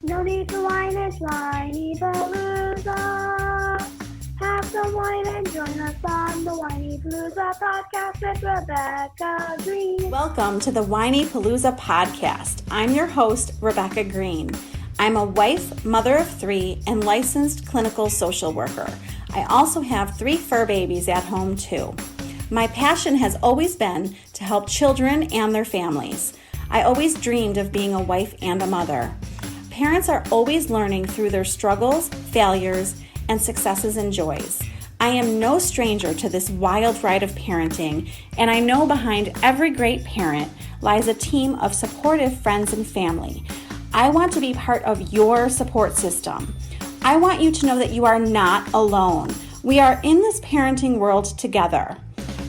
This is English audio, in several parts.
No need to whine, it's Whinypalooza. Have some wine and join us on the Whinypalooza podcast with Rebecca Greene. Welcome to the Whinypalooza podcast. I'm your host, Rebecca Greene. I'm a wife, mother of 3, and licensed clinical social worker. I also have 3 fur babies at home too. My passion has always been to help children and their families. I always dreamed of being a wife and a mother. Parents are always learning through their struggles, failures, and successes and joys. I am no stranger to this wild ride of parenting, and I know behind every great parent lies a team of supportive friends and family. I want to be part of your support system. I want you to know that you are not alone. We are in this parenting world together.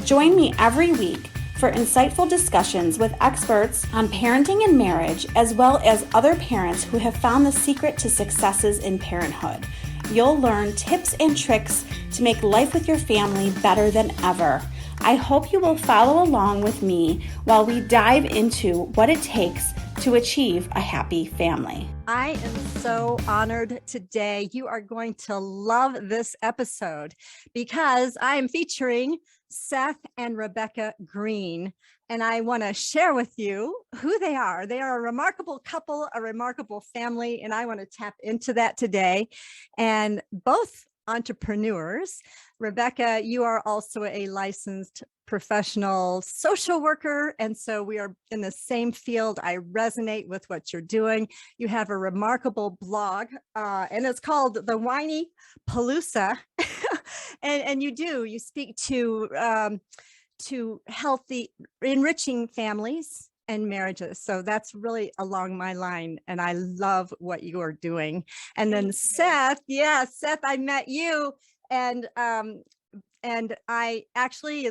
Join me every week for insightful discussions with experts on parenting and marriage, as well as other parents who have found the secret to successes in parenthood. You'll learn tips and tricks to make life with your family better than ever. I hope you will follow along with me while we dive into what it takes to achieve a happy family. I am so honored today. You are going to love this episode because I am featuring Seth and Rebecca Greene, and I want to share with you who they are. They are a remarkable couple, a remarkable family, and I want to tap into that today. And both entrepreneurs. Rebecca, you are also a licensed professional social worker, and so we are in the same field. I resonate with what you're doing. You have a remarkable blog, and it's called the Whinypalooza. and you speak to healthy, enriching families and marriages. So that's really along my line, and I love what you are doing. And then Seth, Seth, I met you, and I actually,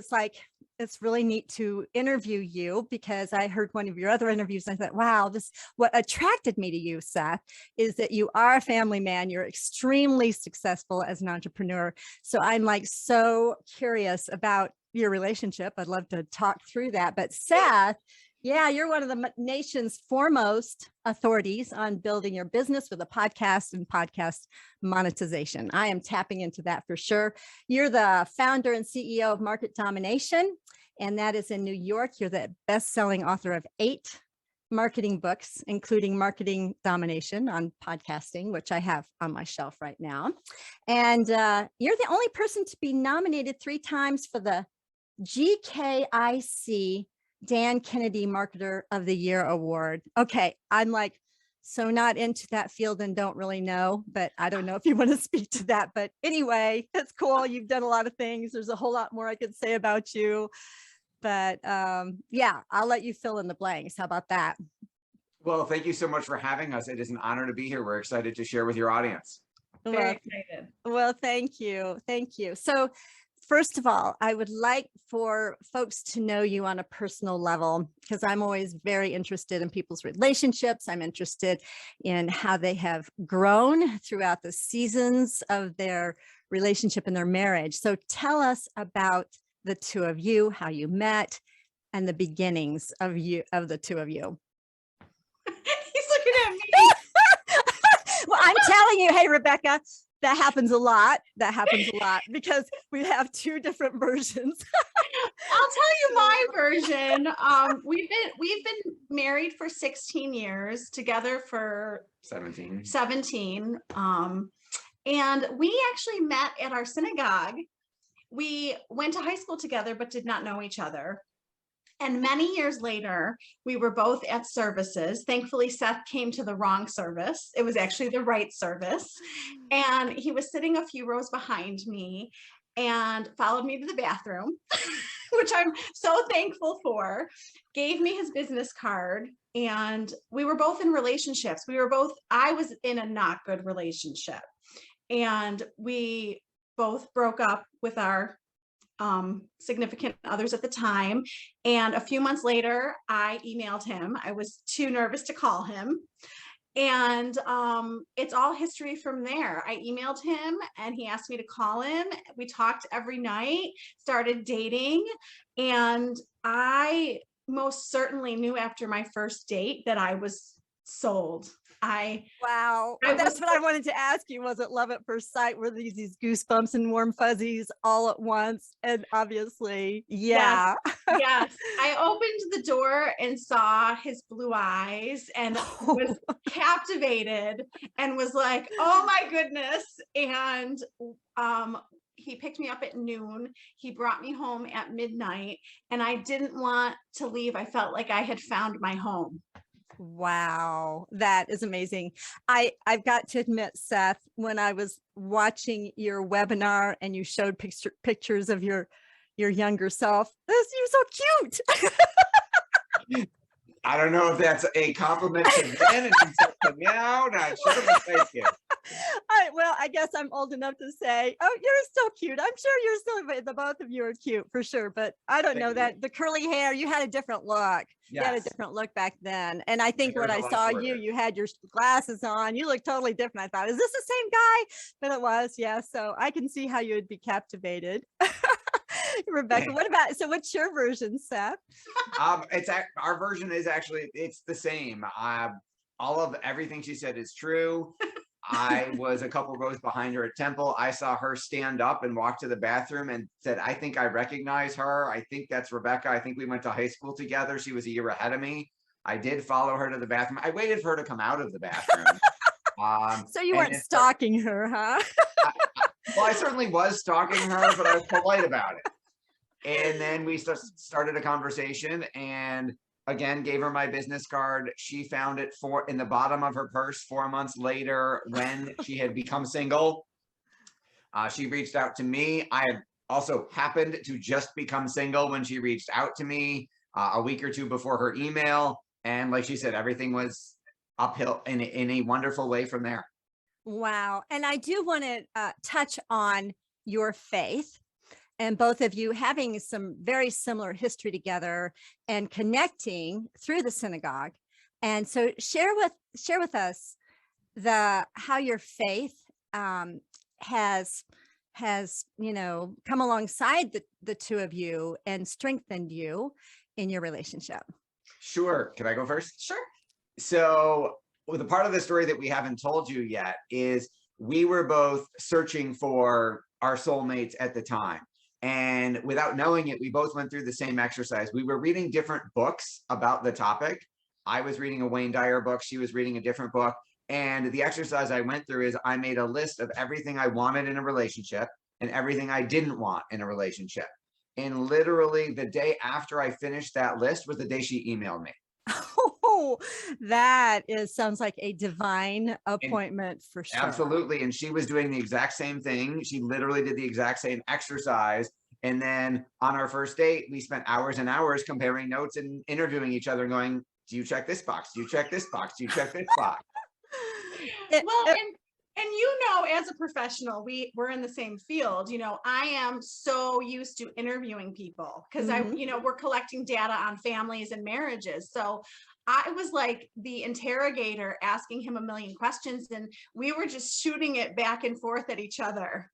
it's really neat to interview you because I heard one of your other interviews and I thought, wow, what attracted me to you, Seth, is that you are a family man. You're extremely successful as an entrepreneur. So I'm so curious about your relationship. I'd love to talk through that. But Seth, you're one of the nation's foremost authorities on building your business with a podcast and podcast monetization. I am tapping into that for sure. You're the founder and CEO of Market Domination, and that is in New York. You're the best-selling author of 8 marketing books, including Marketing Domination on podcasting, which I have on my shelf right now. And you're the only person to be nominated 3 times for the GKIC Dan Kennedy Marketer of the Year Award. Okay, I'm so not into that field and don't really know, but I don't know if you want to speak to that. But anyway, that's cool. You've done a lot of things. There's a whole lot more I could say about you. But I'll let you fill in the blanks. How about that? Well, thank you so much for having us. It is an honor to be here. We're excited to share with your audience. Very excited. Well, thank you. Thank you. So first of all, I would like for folks to know you on a personal level, because I'm always very interested in people's relationships. I'm interested in how they have grown throughout the seasons of their relationship and their marriage. So tell us about the 2 of you, how you met, and the beginnings of the 2 of you. He's looking at me. Well, I'm telling you, hey, Rebecca, that happens a lot because we have 2 different versions. I'll tell you my version. We've been married for 16 years, together for 17. And we actually met at our synagogue. We went to high school together, but did not know each other. And many years later, we were both at services. Thankfully, Seth came to the wrong service. It was actually the right service. And he was sitting a few rows behind me and followed me to the bathroom, which I'm so thankful for, gave me his business card. And we were both in relationships. I was in a not good relationship. And we both broke up with our significant others at the time. And a few months later, I emailed him. I was too nervous to call him. And it's all history from there. I emailed him and he asked me to call him. We talked every night, started dating. And I most certainly knew after my first date that I was sold. Wow. I That's was- what I wanted to ask you. Was it love at first sight? Were these goosebumps and warm fuzzies all at once? And obviously, yeah. Yes, I opened the door and saw his blue eyes and was captivated and was like, oh my goodness. And he picked me up at noon. He brought me home at midnight, and I didn't want to leave. I felt like I had found my home. Wow, that is amazing. I've got to admit, Seth, when I was watching your webinar and you showed pictures of your younger self, you're so cute. I don't know if that's a compliment to Ben and insult to meow. Not sure, but thank you. Well, I guess I'm old enough to say, oh, you're still cute. I'm sure you're still, the both of you are cute for sure. But I don't know that the curly hair, you had a different look. You had a different look back then. And I think when I saw you, you had your glasses on, you looked totally different. I thought, is this the same guy? But it was, yeah. So I can see how you would be captivated. Rebecca, what's your version, Seth? Our version is actually, it's the same. All of everything she said is true. I was a couple rows behind her at Temple. I saw her stand up and walk to the bathroom and said, I think I recognize her. I think that's Rebecca. I think we went to high school together. She was a year ahead of me. I did follow her to the bathroom. I waited for her to come out of the bathroom. So you weren't stalking her, huh? Well, I certainly was stalking her, but I was polite about it. And then we started a conversation, and again, gave her my business card. She found it in the bottom of her purse 4 months later when she had become single. She reached out to me. I had also happened to just become single when she reached out to me a week or two before her email. And like she said, everything was uphill in a wonderful way from there. Wow. And I do want to touch on your faith, and both of you having some very similar history together and connecting through the synagogue. And so share with us how your faith has come alongside the two of you and strengthened you in your relationship. Sure. Can I go first? Sure. So the part of the story that we haven't told you yet is we were both searching for our soulmates at the time. And without knowing it, we both went through the same exercise. We were reading different books about the topic. I was reading a Wayne Dyer book. She was reading a different book. And the exercise I went through is I made a list of everything I wanted in a relationship and everything I didn't want in a relationship. And literally the day after I finished that list was the day she emailed me. Oh, sounds like a divine appointment for sure. Absolutely. And she was doing the exact same thing. She literally did the exact same exercise. And then on our first date, we spent hours and hours comparing notes and interviewing each other and going, do you check this box? Do you check this box? Do you check this box? And as a professional, we're in the same field. I am so used to interviewing people because we're collecting data on families and marriages. So I was like the interrogator asking him a million questions, and we were just shooting it back and forth at each other.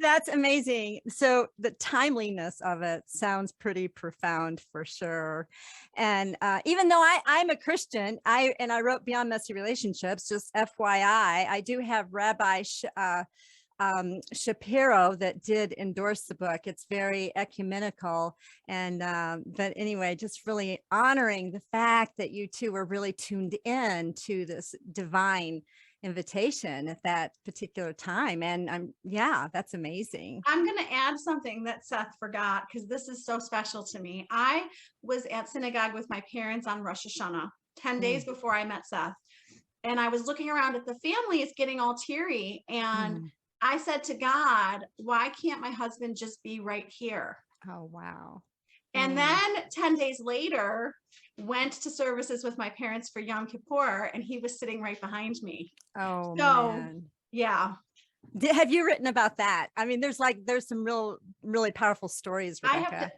That's amazing. So the timeliness of it sounds pretty profound for sure. And even though I'm a Christian, I wrote Beyond Messy Relationships, just FYI, I do have Rabbi Shapiro that did endorse the book. It's very ecumenical. And but anyway, just really honoring the fact that you two were really tuned in to this divine invitation at that particular time. And that's amazing. I'm going to add something that Seth forgot because this is so special to me. I was at synagogue with my parents on Rosh Hashanah, 10 days before I met Seth. And I was looking around at the families getting all teary. And I said to God, why can't my husband just be right here? Oh, wow. And then 10 days later, went to services with my parents for Yom Kippur, and he was sitting right behind me. Oh, so, man. Yeah. Have you written about that? I mean, there's some really powerful stories, Rebecca.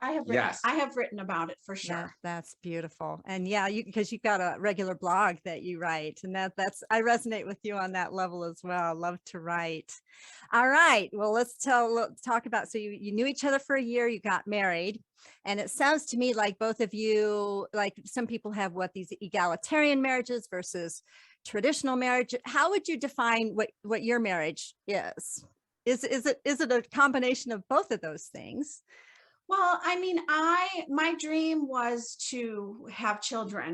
I have written about it for sure. That's beautiful. And yeah, because you've got a regular blog that you write, and that's I resonate with you on that level as well. I love to write. All right. Well, let's talk about, so you knew each other for a year, you got married, and it sounds to me like both of you, like some people have these egalitarian marriages versus traditional marriage. How would you define what your marriage is? Is it a combination of both of those things? Well, I mean, my dream was to have children.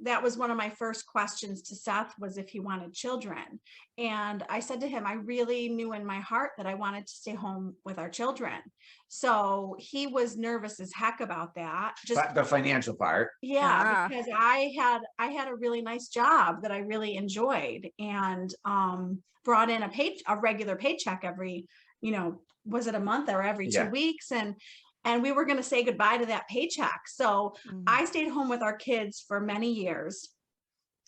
That was one of my first questions to Seth, was if he wanted children. And I said to him, I really knew in my heart that I wanted to stay home with our children. So he was nervous as heck about that. Just the financial part. Yeah, because I had a really nice job that I really enjoyed, and brought in a regular paycheck every, was it a month or every 2 weeks? And we were going to say goodbye to that paycheck. So I stayed home with our kids for many years.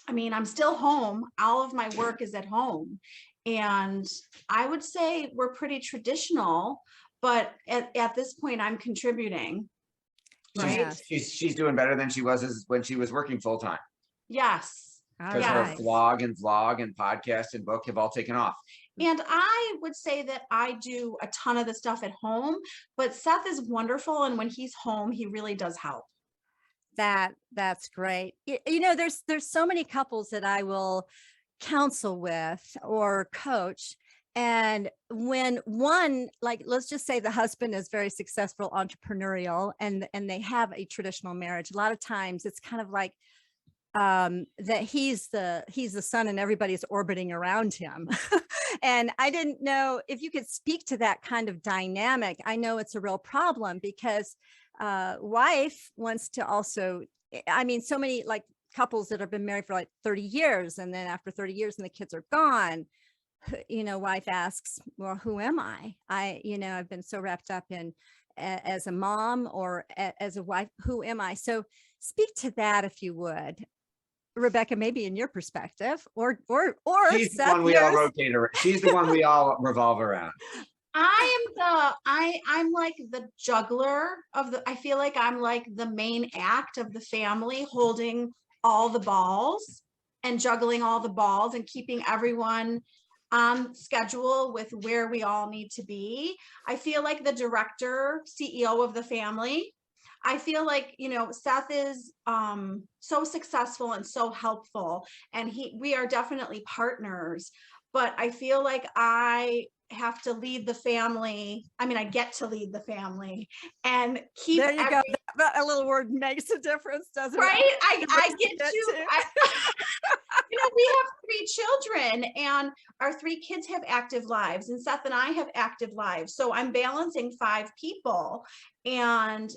I mean, I'm still home. All of my work is at home. And I would say we're pretty traditional, but at this point I'm contributing. Right. She's doing better than she was when she was working full time. Yes. Because her vlog and podcast and book have all taken off. And I would say that I do a ton of the stuff at home, but Seth is wonderful. And when he's home, he really does help. That's great. There's so many couples that I will counsel with or coach. And when one, like, let's just say the husband is very successful, entrepreneurial, and they have a traditional marriage, a lot of times it's kind of like, that he's the sun and everybody's orbiting around him. And I didn't know if you could speak to that kind of dynamic. I know it's a real problem because wife wants to also, I mean, so many like couples that have been married for like 30 years, and then after 30 years and the kids are gone, wife asks, well, who am I? I've been so wrapped up in as a mom or as a wife, who am I? So speak to that if you would, Rebecca, maybe in your perspective, or she's the one we all rotate around. She's the one we all revolve around. I'm like the juggler I feel like I'm like the main act of the family, holding all the balls and juggling all the balls and keeping everyone on schedule with where we all need to be. I feel like the director, CEO of the family. I feel like, Seth is so successful and so helpful, and we are definitely partners, but I feel like I have to lead the family. I mean, I get to lead the family and keep. There you go. That a little word makes a difference, doesn't it? Right. I get to. We have 3 children, and our 3 kids have active lives, and Seth and I have active lives. So I'm balancing 5 people, and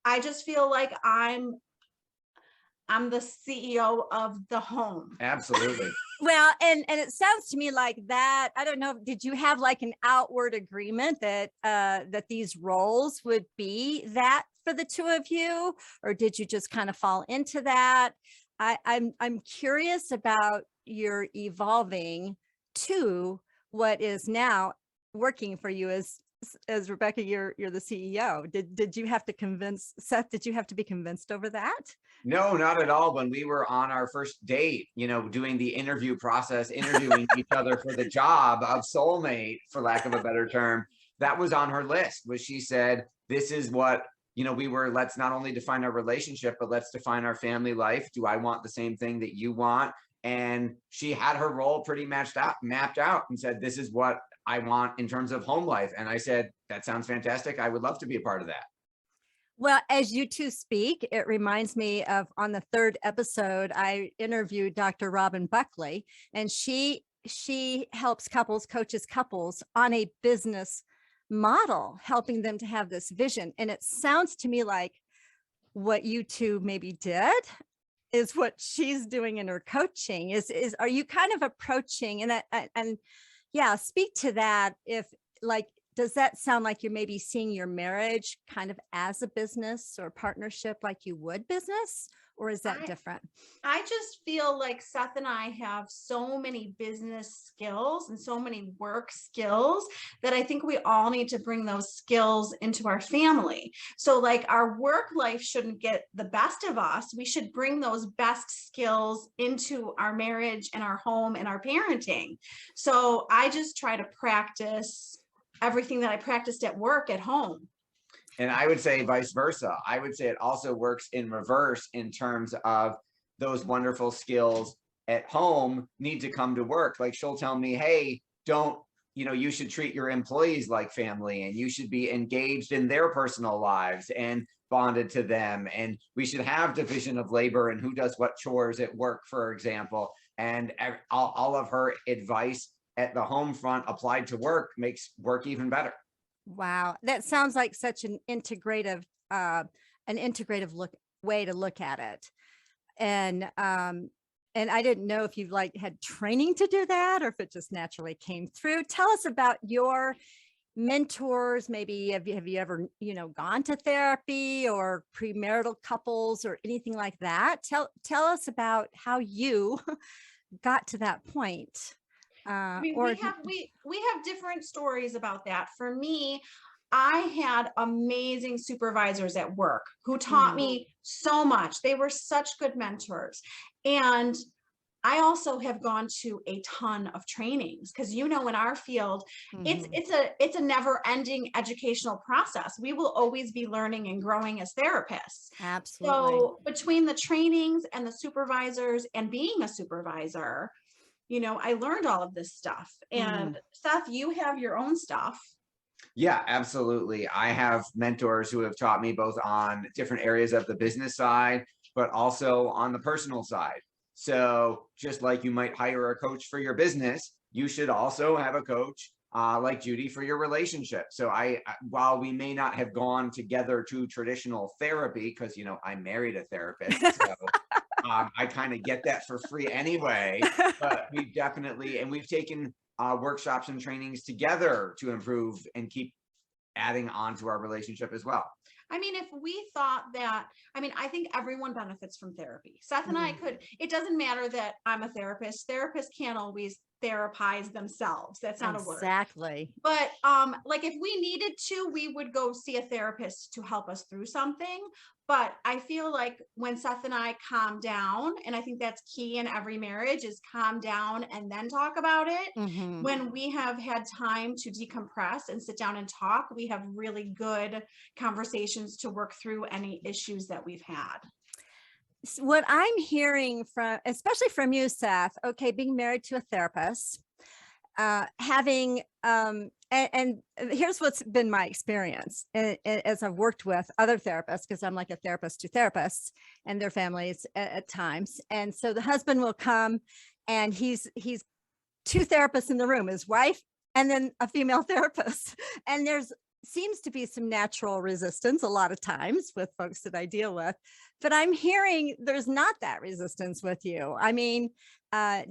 I just feel like I'm the CEO of the home. Absolutely. Well, and it sounds to me like that. I don't know. Did you have like an outward agreement that these roles would be that for the two of you, or did you just kind of fall into that? I'm curious about your evolving to what is now working for you as Rebecca, you're the CEO. Did you have to convince Seth? Did you have to be convinced over that? No, not at all. When we were on our first date, doing the interview process, interviewing each other for the job of soulmate, for lack of a better term, that was on her list. She said, this is what, let's not only define our relationship, but let's define our family life. Do I want the same thing that you want? And she had her role pretty mapped out and said, this is what I want in terms of home life. And I said, that sounds fantastic. I would love to be a part of that. Well, as you two speak, it reminds me of on the 3rd episode, I interviewed Dr. Robin Buckley, and she helps coaches couples on a business model, helping them to have this vision. And it sounds to me like what you two maybe did is what she's doing in her coaching. Are you kind of approaching and yeah, speak to that. If like, does that sound like you're maybe seeing your marriage kind of as a business or partnership like you would business? or is that different? I just feel like Seth and I have so many business skills and so many work skills that I think we all need to bring those skills into our family. So like our work life shouldn't get the best of us. We should bring those best skills into our marriage and our home and our parenting. So I just try to practice everything that I practiced at work at home. And I would say vice versa. I would say it also works in reverse in terms of those wonderful skills at home need to come to work. Like she'll tell me, hey, you should treat your employees like family, and you should be engaged in their personal lives and bonded to them. And we should have division of labor and who does what chores at work, for example. And all of her advice at the home front applied to work makes work even better. Wow, that sounds like such an integrative way to look at it. And I didn't know if you had training to do that or if it just naturally came through. Tell us about your mentors. Maybe have you ever, gone to therapy or premarital couples or anything like that? Tell us about how you got to that point. We have different stories about that. For me, I had amazing supervisors at work who taught me so much. They were such good mentors. And I also have gone to a ton of trainings because, in our field, it's a never ending educational process. We will always be learning and growing as therapists. Absolutely. So between the trainings and the supervisors and being a supervisor, I learned all of this stuff. And Seth, you have your own stuff. Yeah, absolutely. I have mentors who have taught me both on different areas of the business side, but also on the personal side. So just like you might hire a coach for your business, you should also have a coach like Judy for your relationship. So while we may not have gone together to traditional therapy, because, I married a therapist, so I kind of get that for free anyway, but we've taken workshops and trainings together to improve and keep adding on to our relationship as well. If we thought that, I think everyone benefits from therapy. Seth and I it doesn't matter that I'm a therapist. Therapists can't always therapize themselves. That's not a word. Exactly. But if we needed to, we would go see a therapist to help us through something. But I feel like when Seth and I calm down, and I think that's key in every marriage, is calm down and then talk about it. When we have had time to decompress and sit down and talk, we have really good conversations to work through any issues that we've had. What I'm hearing especially from you, Seth, being married to a therapist, having, and here's what's been my experience as I've worked with other therapists, because I'm like a therapist to therapists and their families at times. And so the husband will come and he's two therapists in the room, his wife and then a female therapist. And seems to be some natural resistance a lot of times with folks that I deal with, but I'm hearing there's not that resistance with you.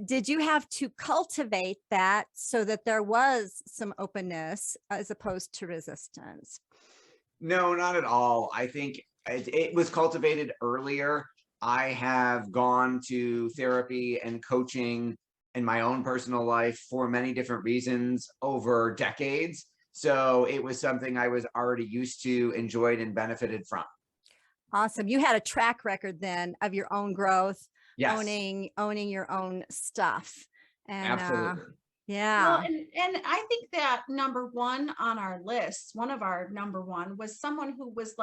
Did you have to cultivate that so that there was some openness as opposed to resistance? No, not at all. I think it was cultivated earlier. I have gone to therapy and coaching in my own personal life for many different reasons over decades. So it was something I was already used to, enjoyed, and benefited from. Awesome. You had a track record then of your own growth, yes. owning your own stuff. And, absolutely. Yeah. Well, and I think that number one on our list, one of our number one, was someone who was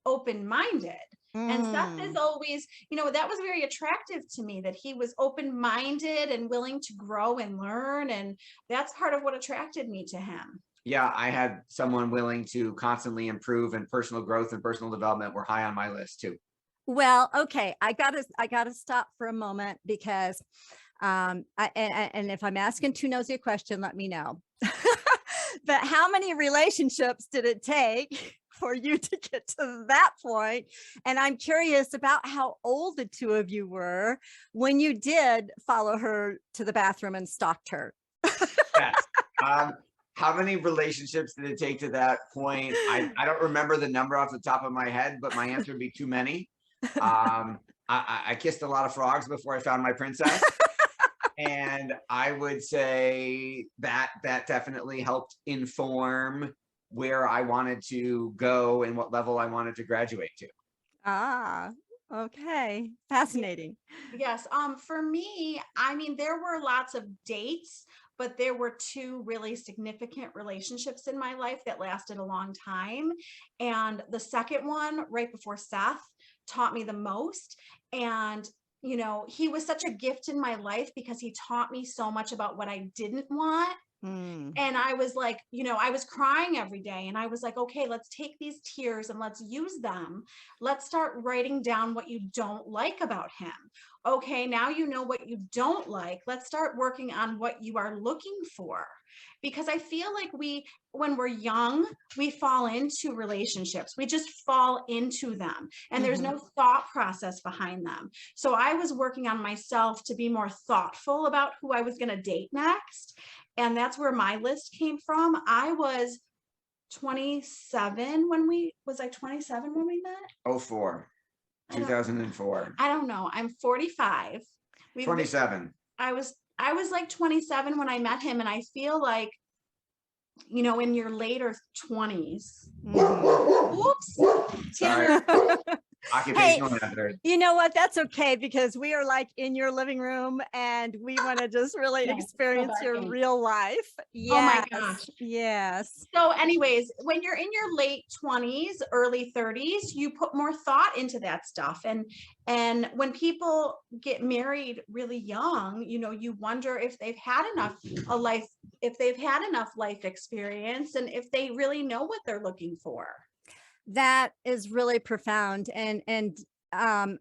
open-minded. And Seth is always, that was very attractive to me, that he was open-minded and willing to grow and learn. And that's part of what attracted me to him. Yeah, I had someone willing to constantly improve, and personal growth and personal development were high on my list too. Well, okay, I gotta stop for a moment because, and if I'm asking too nosy a question, let me know. But how many relationships did it take for you to get to that point? And I'm curious about how old the two of you were when you did follow her to the bathroom and stalked her. Yes. How many relationships did it take to that point? I don't remember the number off the top of my head, but my answer would be too many. I kissed a lot of frogs before I found my princess. And I would say that definitely helped inform where I wanted to go and what level I wanted to graduate to. Ah, okay. Fascinating. Yes. For me, I mean, there were lots of dates, but there were two really significant relationships in my life that lasted a long time. And the second one, right before Seth, taught me the most. And you know, he was such a gift in my life because he taught me so much about what I didn't want. Mm. And I was like, you know, I was crying every day and I was like, okay, let's take these tears and let's use them. Let's start writing down what you don't like about him. Okay, now you know what you don't like. Let's start working on what you are looking for. Because I feel like when we're young, we fall into relationships. We just fall into them and there's no thought process behind them. So I was working on myself to be more thoughtful about who I was going to date next. And that's where my list came from. I was 27 was I 27 when we met? 2004. I don't know. I'm 45. 27. I was like 27 when I met him. And I feel like, you know, in your later 20s. Oops. Sorry. Occupational hazard. You know what? That's okay because we are like in your living room and we want to just really experience your real life. Yes. Oh my gosh. Yes. So anyways, when you're in your late 20s, early 30s, you put more thought into that stuff. And when people get married really young, you know, you wonder if they've had enough life experience and if they really know what they're looking for. That is really profound. And I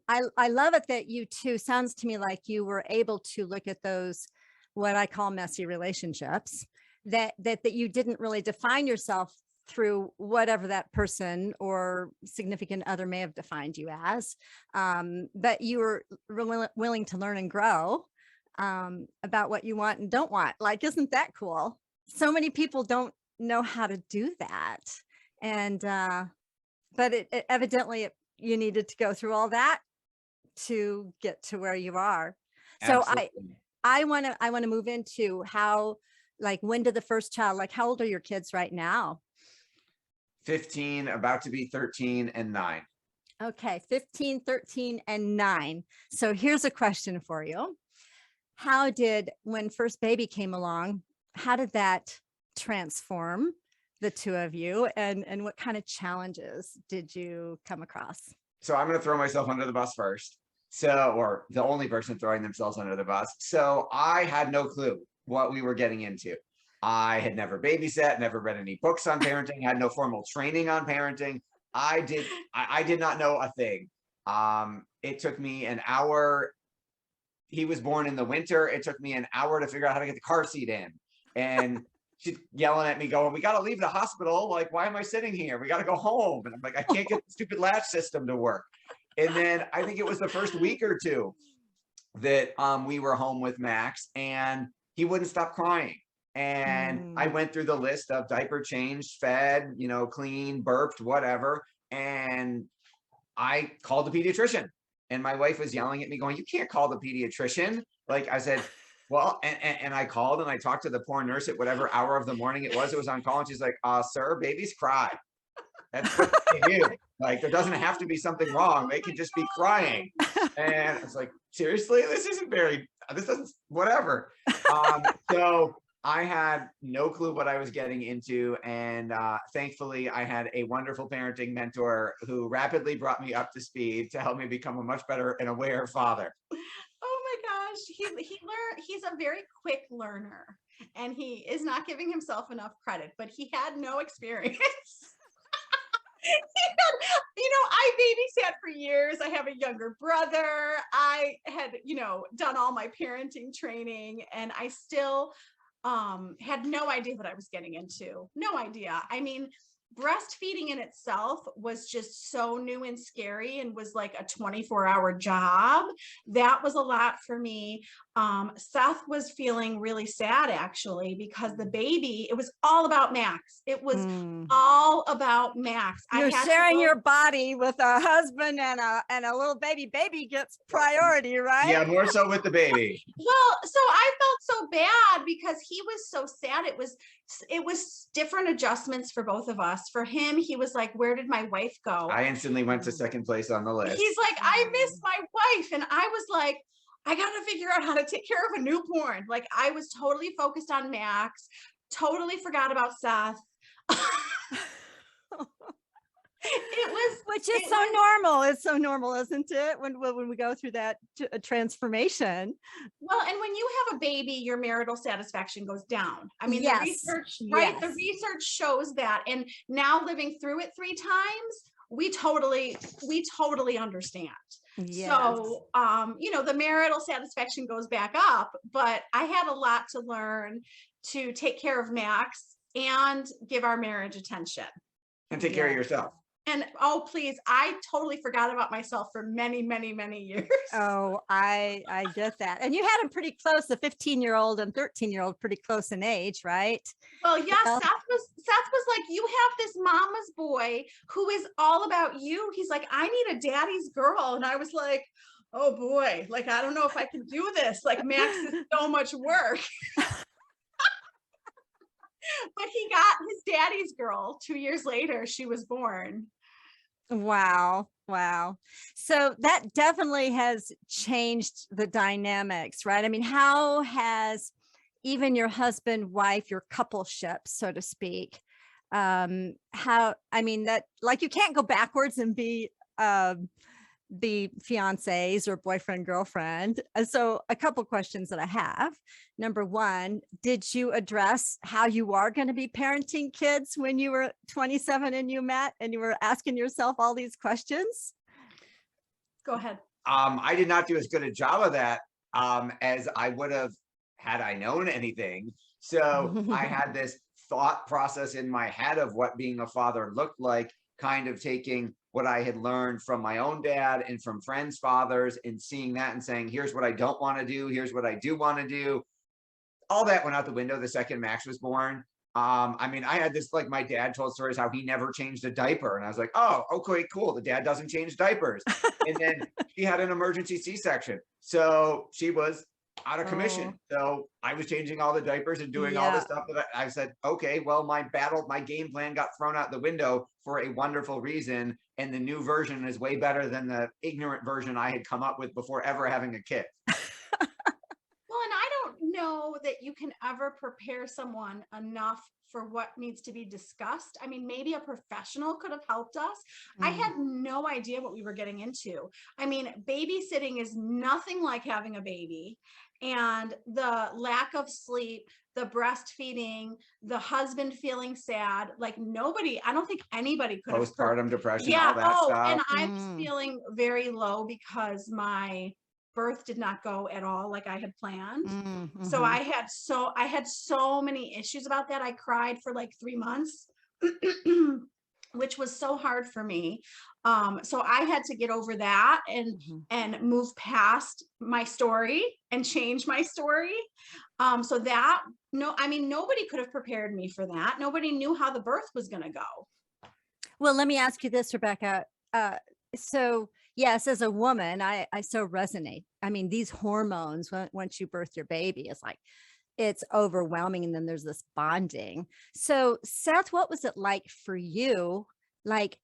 love it that you two, sounds to me like you were able to look at those, what I call messy relationships, that you didn't really define yourself through whatever that person or significant other may have defined you as, but you were willing to learn and grow about what you want and don't want. Like, isn't that cool? So many people don't know how to do that. And, but it evidently you needed to go through all that to get to where you are. Absolutely. So I want to move into how, like, when did the first child, like, how old are your kids right now? 15, about to be 13 and 9. Okay. 15, 13 and 9. So here's a question for you. How did, when first baby came along, how did that transform the two of you, and what kind of challenges did you come across? So I'm going to throw myself under the bus first. Or the only person throwing themselves under the bus. So I had no clue what we were getting into. I had never babysat, never read any books on parenting, had no formal training on parenting. I did not know a thing. It took me an hour. He was born in the winter. It took me an hour to figure out how to get the car seat in. And she's yelling at me going, we got to leave the hospital. Like, why am I sitting here? We got to go home. And I'm like, I can't get the stupid latch system to work. And then I think it was the first week or two that we were home with Max and he wouldn't stop crying. And I went through the list of diaper changed, fed, you know, clean, burped, whatever. And I called the pediatrician and my wife was yelling at me going, you can't call the pediatrician. Like I said, well, and I called and I talked to the poor nurse at whatever hour of the morning it was on call. And she's like, sir, babies cry. That's what they do. Like, there doesn't have to be something wrong. They can just be crying. And it's like, seriously, this doesn't, whatever. So I had no clue what I was getting into. And thankfully, I had a wonderful parenting mentor who rapidly brought me up to speed to help me become a much better and aware father. Oh my gosh, he's a very quick learner and he is not giving himself enough credit, but he had no experience. You know, I babysat for years. I have a younger brother. I had, you know, done all my parenting training and I still had no idea what I was getting into. No idea. I mean, breastfeeding in itself was just so new and scary and was like a 24-hour job. That was a lot for me. Seth was feeling really sad actually, because the baby, it was all about Max. It was all about Max. You're sharing your body with a husband and a little baby. Baby gets priority, right? Yeah, more so with the baby. Well, so I felt so bad because he was so sad. It was different adjustments for both of us. For him, he was like, where did my wife go? I instantly went to second place on the list. He's like, I miss my wife. And I was like, I got to figure out how to take care of a newborn. Like, I was totally focused on Max, totally forgot about Seth. Which is so normal. It's so normal, isn't it? When we go through that transformation. Well, and when you have a baby, your marital satisfaction goes down. I mean, yes. The research, right? Yes. The research shows that. And now living through it 3 times, we totally understand. Yes. So, the marital satisfaction goes back up, but I had a lot to learn to take care of Max and give our marriage attention. And take care of yourself. And oh, please, I totally forgot about myself for many, many, many years. Oh, I get that. And you had them pretty close, the 15-year-old and 13-year-old, pretty close in age, right? Well, yeah, Seth was like, you have this mama's boy who is all about you. He's like, I need a daddy's girl. And I was like, oh boy, like, I don't know if I can do this. Like, Max is so much work. But he got his daddy's girl 2 years later. She was born. Wow. So that definitely has changed the dynamics, right? I mean, how has even your husband, wife, your coupleship, so to speak, that, like, you can't go backwards and be fiancés or boyfriend, girlfriend. And so a couple questions that I have. Number one, did you address how you are going to be parenting kids when you were 27 and you met and you were asking yourself all these questions? Go ahead. I did not do as good a job of that as I would have had I known anything. So I had this thought process in my head of what being a father looked like, kind of taking what I had learned from my own dad and from friends' fathers and seeing that and saying, here's what I don't want to do. Here's what I do want to do. All that went out the window the second Max was born. I had this, like, my dad told stories how he never changed a diaper. And I was like, oh, okay, cool. The dad doesn't change diapers. And then she had an emergency C-section. So she was out of commission. So I was changing all the diapers and doing all the stuff that I said, okay, well, my game plan got thrown out the window for a wonderful reason. And the new version is way better than the ignorant version I had come up with before ever having a kid. Well, and I don't know that you can ever prepare someone enough for what needs to be discussed. I mean, maybe a professional could have helped us. I had no idea what we were getting into. I mean, babysitting is nothing like having a baby, and the lack of sleep, the breastfeeding, the husband feeling sad, like I don't think anybody could have. Postpartum depression, all that stuff. And I was feeling very low because my birth did not go at all like I had planned. So I had so many issues about that. I cried for like 3 months, which was so hard for me. So I had to get over that and move past my story and change my story. Nobody could have prepared me for that. Nobody knew how the birth was going to go. Well, let me ask you this, Rebecca. So yes, as a woman, I so resonate. I mean, these hormones, once you birth your baby, it's overwhelming. And then there's this bonding. So Seth, what was it like for you? Like,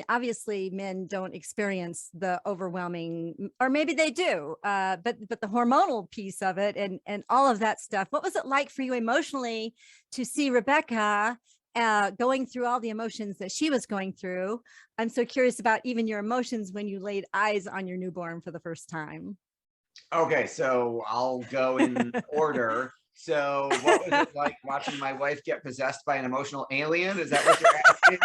obviously men don't experience the overwhelming, or maybe they do, but the hormonal piece of it and all of that stuff. What was it like for you emotionally to see Rebecca going through all the emotions that she was going through? I'm so curious about even your emotions when you laid eyes on your newborn for the first time. Okay, so I'll go in order. So what was it like watching my wife get possessed by an emotional alien? Is that what you're asking?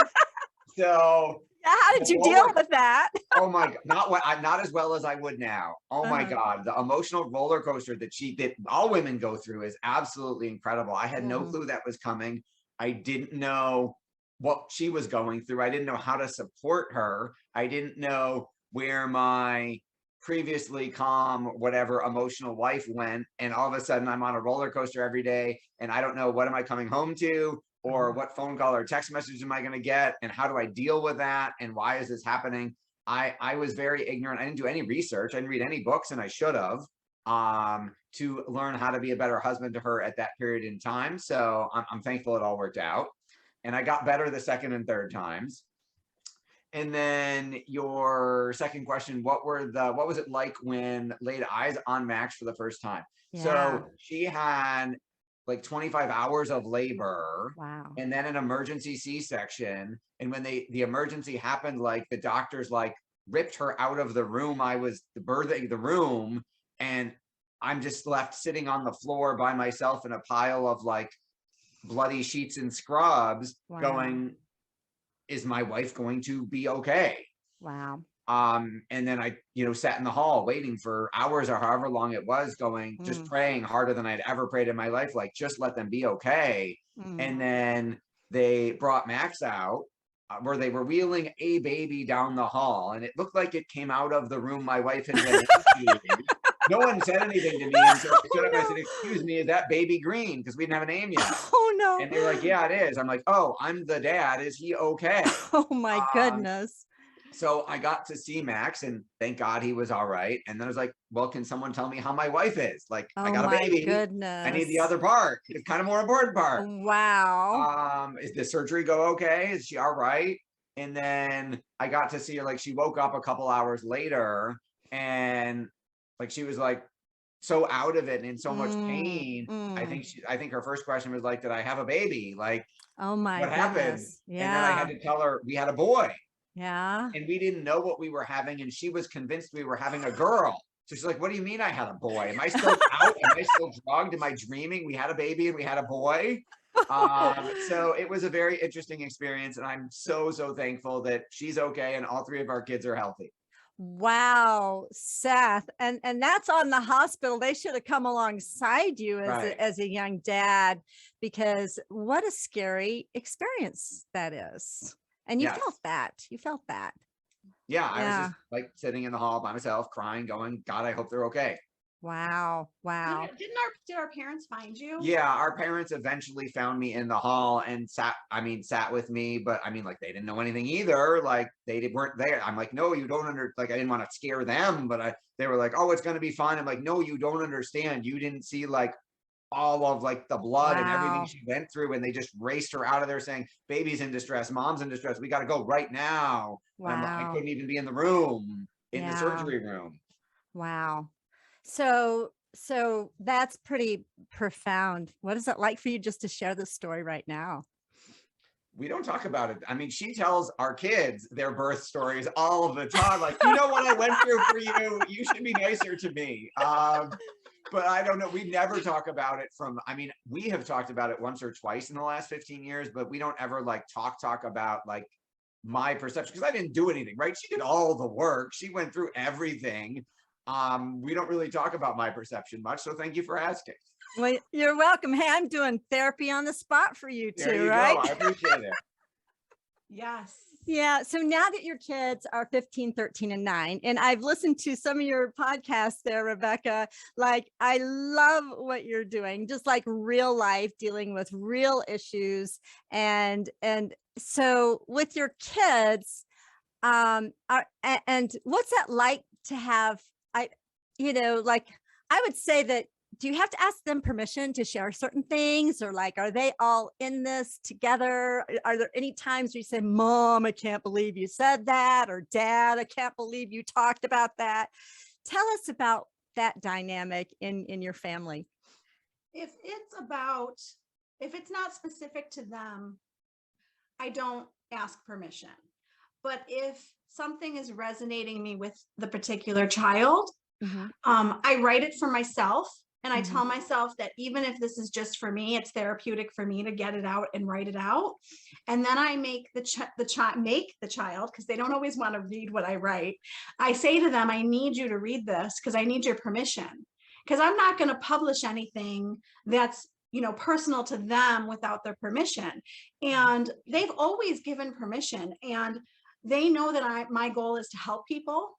So how did you deal with that? Oh my God, not as well as I would now. Oh my God, the emotional roller coaster that all women go through is absolutely incredible. I had no clue that was coming. I didn't know what she was going through. I didn't know how to support her. I didn't know where my previously calm, whatever emotional wife went. And all of a sudden I'm on a roller coaster every day. And I don't know, what am I coming home to? Or what phone call or text message am I going to get? And how do I deal with that? And why is this happening? I was very ignorant. I didn't do any research. I didn't read any books, and I should have, to learn how to be a better husband to her at that period in time. So I'm thankful it all worked out. And I got better the second and third times. And then your second question, what was it like when laid eyes on Max for the first time? Yeah. So she had like 25 hours of labor. Wow. And then an emergency C-section. And when the emergency happened, like the doctors like ripped her out of the room. I was birthing the room, and I'm just left sitting on the floor by myself in a pile of like bloody sheets and scrubs. Wow. Going, is my wife going to be okay? Wow. And then I, sat in the hall waiting for hours or however long it was, going, just praying harder than I'd ever prayed in my life. Like, just let them be okay. And then they brought Max out, where they were wheeling a baby down the hall, and it looked like it came out of the room my wife had been in. No one said anything to me until I stood up. I said, "Excuse me, is that baby Greene?" Because we didn't have a name yet. Oh no. And they were like, "Yeah, it is." I'm like, "Oh, I'm the dad. Is he okay?" Oh my goodness. So I got to see Max, and thank God he was all right. And then I was like, well, can someone tell me how my wife is? Like, I got a baby. Goodness. I need the other part. It's kind of more important part. Wow. Is the surgery go okay? Is she all right? And then I got to see her, like, she woke up a couple hours later, and like, she was like so out of it and in so much pain. I think her first question was like, did I have a baby? Like, oh my what happened? Yeah. And then I had to tell her we had a boy. Yeah. And we didn't know what we were having, and she was convinced we were having a girl. So she's like, what do you mean I had a boy? Am I still out? Am I still drugged? Am I dreaming? We had a baby and we had a boy. So it was a very interesting experience, and I'm so thankful that she's okay and all three of our kids are healthy. Wow, Seth, and that's on the hospital. They should have come alongside you as a young dad, because what a scary experience that is. And you felt that. You felt that. Yeah, I was just like sitting in the hall by myself, crying, going, God, I hope they're okay. Wow. Wow. Did our parents find you? Yeah, our parents eventually found me in the hall and sat with me, but I mean, like, they didn't know anything either. Like, weren't there. I'm like, no, you don't like, I didn't want to scare them, but they were like, oh, it's going to be fine. I'm like, no, you don't understand. You didn't see like all of like the blood and everything she went through, and they just raced her out of there saying, baby's in distress, mom's in distress, we got to go right now. I couldn't even be in the room, in the surgery room. Wow. So that's pretty profound. What is it like for you just to share this story right now? We don't talk about it. I mean, she tells our kids their birth stories all of the time. Like, you know what I went through for you? You should be nicer to me. But I don't know. We never talk about it we have talked about it once or twice in the last 15 years, but we don't ever like talk about like my perception, because I didn't do anything, right? She did all the work. She went through everything. We don't really talk about my perception much. So thank you for asking. Well, you're welcome. Hey, I'm doing therapy on the spot for you too, there you right? go. I appreciate it. Yes. Yeah. So now that your kids are 15, 13, and 9, and I've listened to some of your podcasts there, Rebecca, like, I love what you're doing, just like real life, dealing with real issues. And so with your kids, and what's that like to have, I would say that, do you have to ask them permission to share certain things, or like, are they all in this together? Are there any times where you say, Mom, I can't believe you said that, or Dad, I can't believe you talked about that? Tell us about that dynamic in your family. If it's not specific to them, I don't ask permission. But if something is resonating me with the particular child, I write it for myself. And I tell myself that even if this is just for me, it's therapeutic for me to get it out and write it out. And then I make the child, because they don't always want to read what I write. I say to them, I need you to read this because I need your permission, because I'm not going to publish anything that's personal to them without their permission. And they've always given permission, and they know that my goal is to help people.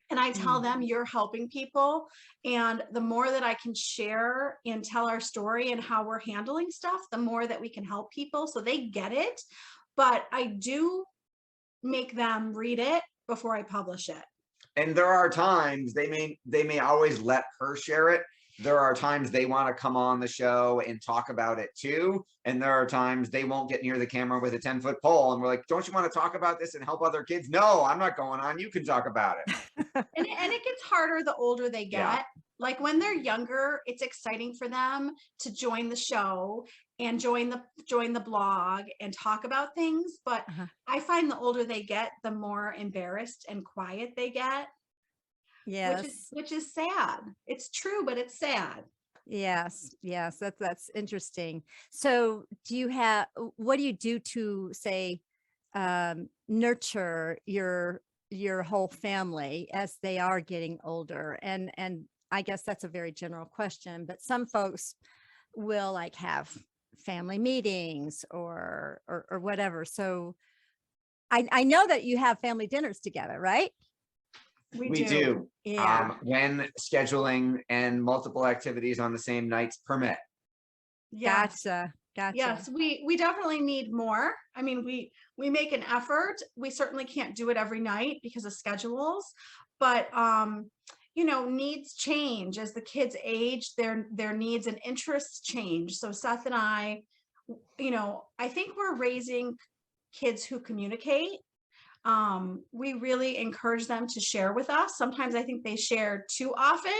And I tell them, you're helping people. And the more that I can share and tell our story and how we're handling stuff, the more that we can help people. So they get it. But I do make them read it before I publish it. And there are times they may always let her share it. There are times they want to come on the show and talk about it too. And there are times they won't get near the camera with a 10-foot pole. And we're like, don't you want to talk about this and help other kids? No, I'm not going on. You can talk about it. And it gets harder the older they get. Yeah. Like when they're younger, it's exciting for them to join the show and join the blog and talk about things. But I find the older they get, the more embarrassed and quiet they get. Yes. Which is sad. It's true, but it's sad. Yes. That's interesting. So what do you do to say, nurture your whole family as they are getting older? And I guess that's a very general question, but some folks will like have family meetings or whatever. So I know that you have family dinners together, right? We do. Yeah. When scheduling and multiple activities on the same nights permit. Yeah. Gotcha. Yes, we definitely need more. I mean, we make an effort. We certainly can't do it every night because of schedules, but needs change as the kids age, their needs and interests change. So Seth and I think we're raising kids who communicate. We really encourage them to share with us. Sometimes I think they share too often.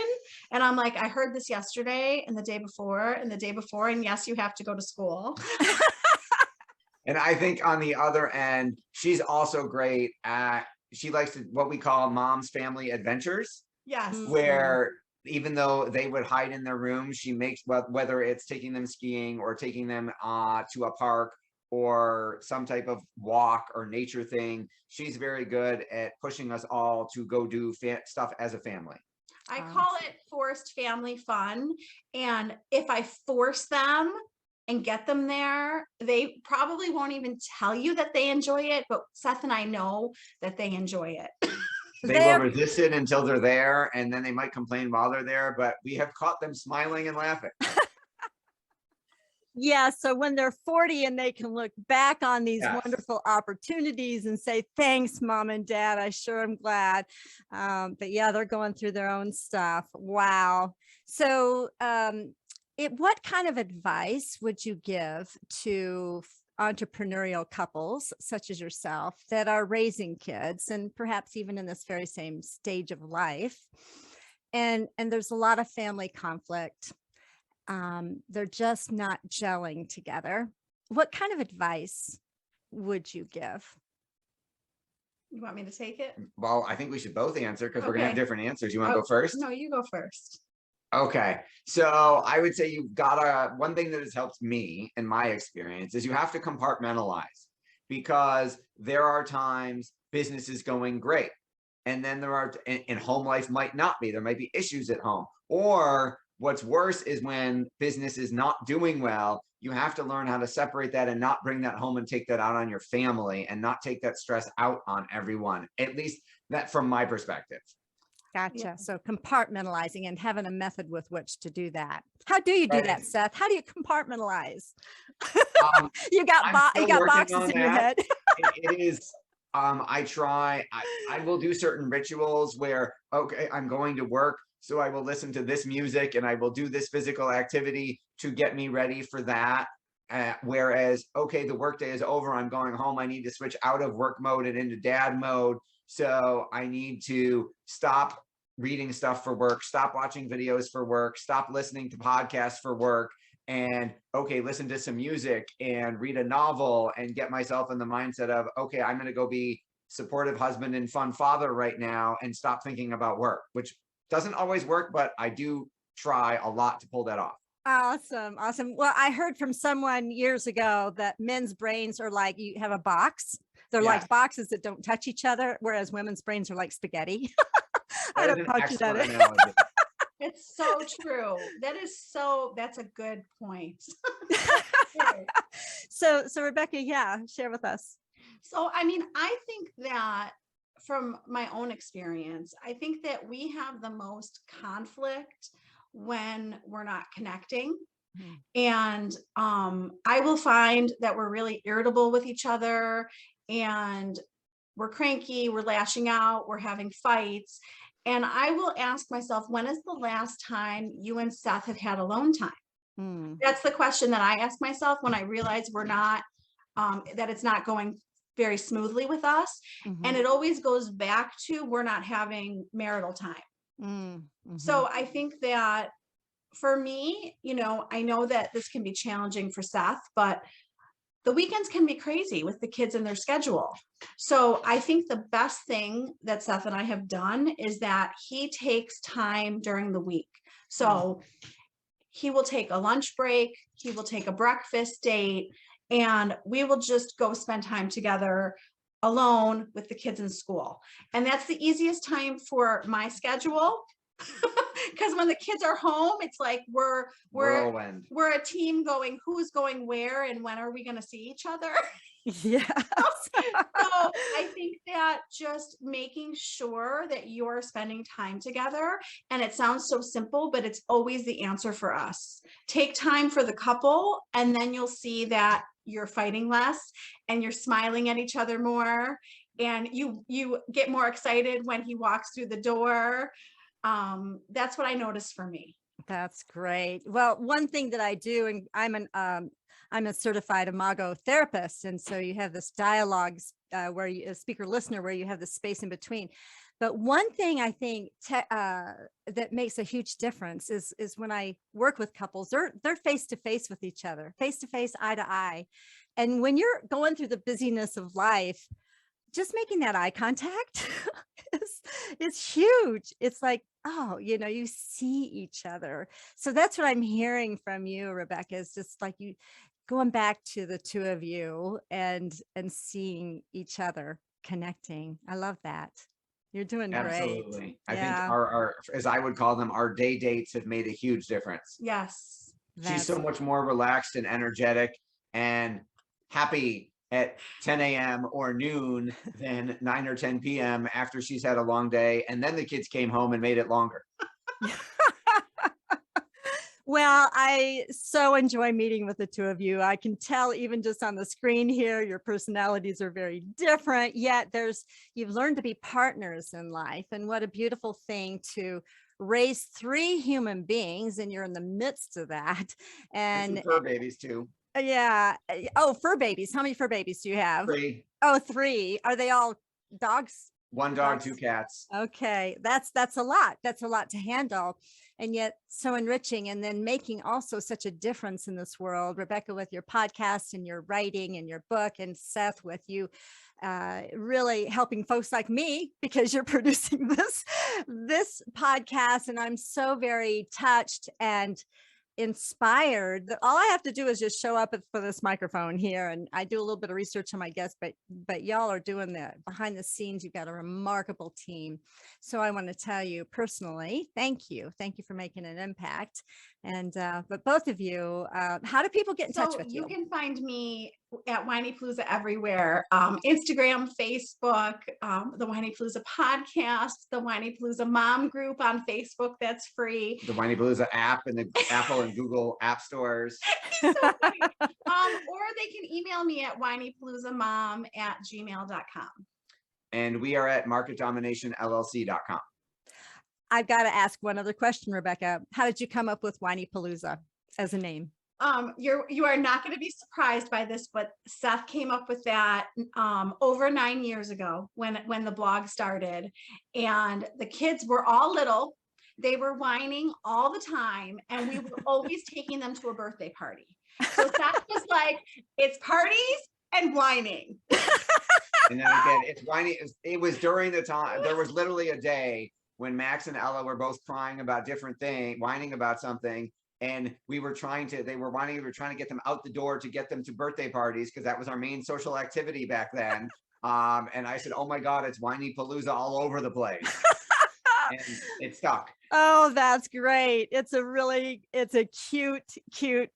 And I'm like, I heard this yesterday and the day before and the day before. And yes, you have to go to school. And I think on the other end, she's also great at, she likes to, what we call mom's family adventures. Yes. Where even though they would hide in their room, she makes, whether it's taking them skiing or taking them to a park or some type of walk or nature thing, she's very good at pushing us all to go do stuff as a family. I call it forced family fun. And if I force them and get them there, they probably won't even tell you that they enjoy it, but Seth and I know that they enjoy it. They will resist it until they're there, and then they might complain while they're there, but we have caught them smiling and laughing. Yeah. So when they're 40 and they can look back on these wonderful opportunities and say, thanks, mom and dad, I sure am glad. But yeah, they're going through their own stuff. Wow. So what kind of advice would you give to entrepreneurial couples such as yourself that are raising kids and perhaps even in this very same stage of life? And there's a lot of family conflict. They're just not gelling together. What kind of advice would you give? You want me to take it? Well, I think we should both answer because we're gonna have different answers. You want to go first? No, you go first. Okay, so I would say you've got one thing that has helped me in my experience is you have to compartmentalize, because there are times business is going great. And then there are, and home life might not be, there might be issues at home. Or what's worse is when business is not doing well, you have to learn how to separate that and not bring that home and take that out on your family and not take that stress out on everyone. At least that from my perspective. Gotcha. Yeah. So compartmentalizing and having a method with which to do that. How do you do that, Seth? How do you compartmentalize? You got boxes in your head. It is. I try. I will do certain rituals where, okay, I'm going to work, so I will listen to this music and I will do this physical activity to get me ready for that. Whereas, okay, the workday is over, I'm going home, I need to switch out of work mode and into dad mode. So I need to stop reading stuff for work, stop watching videos for work, stop listening to podcasts for work, and okay, listen to some music and read a novel and get myself in the mindset of, okay, I'm going to go be supportive husband and fun father right now and stop thinking about work, which doesn't always work, but I do try a lot to pull that off. Awesome. Awesome. Well, I heard from someone years ago that men's brains are like, you have a box. They're like boxes that don't touch each other, whereas women's brains are like spaghetti. I don't know how to do that. It's so true. That's a good point. So Rebecca, yeah, share with us. So, I mean, I think that from my own experience, I think that we have the most conflict when we're not connecting. And I will find that we're really irritable with each other, and we're cranky, we're lashing out, we're having fights. And I will ask myself, when is the last time you and Seth have had alone time? That's the question that I ask myself when I realize we're not, that it's not going very smoothly with us. And it always goes back to we're not having marital time. So I think that for me, you know, I know that this can be challenging for Seth, but the weekends can be crazy with the kids and their schedule. So I think the best thing that Seth and I have done is that he takes time during the week. So he will take a lunch break, he will take a breakfast date, and we will just go spend time together alone with the kids in school. And that's the easiest time for my schedule. Because when the kids are home, it's like we're a team going, who's going where and when are we going to see each other? Yeah. So I think that just making sure that you're spending time together, and it sounds so simple, but it's always the answer for us. Take time for the couple, and then you'll see that you're fighting less and you're smiling at each other more, and you get more excited when he walks through the door. That's what I noticed for me. That's great. Well, one thing that I do, and I'm a certified Imago therapist, and so you have this dialogues where you, a speaker listener, where you have the space in between. But one thing I think that makes a huge difference is when I work with couples, they're face to face with each other, face to face, eye to eye. And when you're going through the busyness of life, just making that eye contact is huge. It's like, oh, you know, you see each other. So that's what I'm hearing from you, Rebecca, is just like you going back to the two of you and seeing each other, connecting. I love that. You're doing great. Absolutely. I think our, as I would call them, our day dates have made a huge difference. Yes. She's so much more relaxed and energetic and happy at 10 a.m. or noon than 9 or 10 p.m. after she's had a long day. And then the kids came home and made it longer. Well, I so enjoy meeting with the two of you. I can tell even just on the screen here, your personalities are very different, yet you've learned to be partners in life. And what a beautiful thing to raise 3 human beings, and you're in the midst of that. And fur babies too. Yeah. Oh, fur babies. How many fur babies do you have? 3. Oh, 3. Are they all dogs? 1 dog, 2 cats. Okay. That's a lot. That's a lot to handle, and yet so enriching, and then making also such a difference in this world. Rebecca, with your podcast and your writing and your book, and Seth with you really helping folks like me, because you're producing this podcast. And I'm so very touched and inspired that all I have to do is just show up for this microphone here, and I do a little bit of research on my guests, but y'all are doing the behind the scenes. You've got a remarkable team. So I want to tell you personally, thank you for making an impact. And but both of you, how do people get in touch with you? You can find me at Whinypalooza everywhere. Instagram, Facebook, the Whinypalooza podcast, the Whinypalooza mom group on Facebook, that's free. The Whinypalooza app in the Apple and Google app stores. So funny. Or they can email me at whinypaloozamom@gmail.com. And we are at marketdominationllc.com. I've got to ask one other question, Rebecca. How did you come up with Whinypalooza as a name? You are not going to be surprised by this, but Seth came up with that over 9 years ago when the blog started, and the kids were all little. They were whining all the time, and we were always taking them to a birthday party. So Seth was like, it's parties and whining. And then again, it's whining. It was during the time, there was literally a day when Max and Ella were both crying about different things, whining about something. And they were whining, we were trying to get them out the door to get them to birthday parties, because that was our main social activity back then. And I said, oh my God, it's Whinypalooza all over the place. And it stuck. Oh, that's great. It's a cute,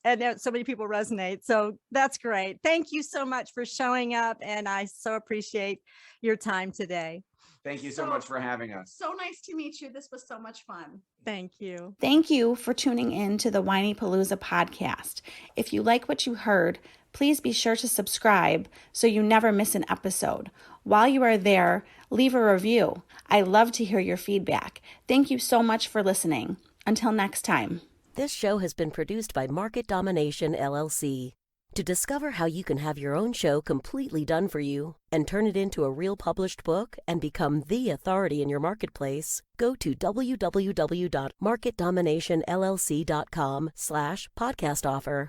and so many people resonate. So that's great. Thank you so much for showing up. And I so appreciate your time today. Thank you so much for having us. So nice to meet you. This was so much fun. Thank you. Thank you for tuning in to the Whinypalooza podcast. If you like what you heard, please be sure to subscribe so you never miss an episode. While you are there, leave a review. I love to hear your feedback. Thank you so much for listening. Until next time. This show has been produced by Market Domination, LLC. To discover how you can have your own show completely done for you and turn it into a real published book and become the authority in your marketplace, go to www.marketdominationllc.com/podcast offer.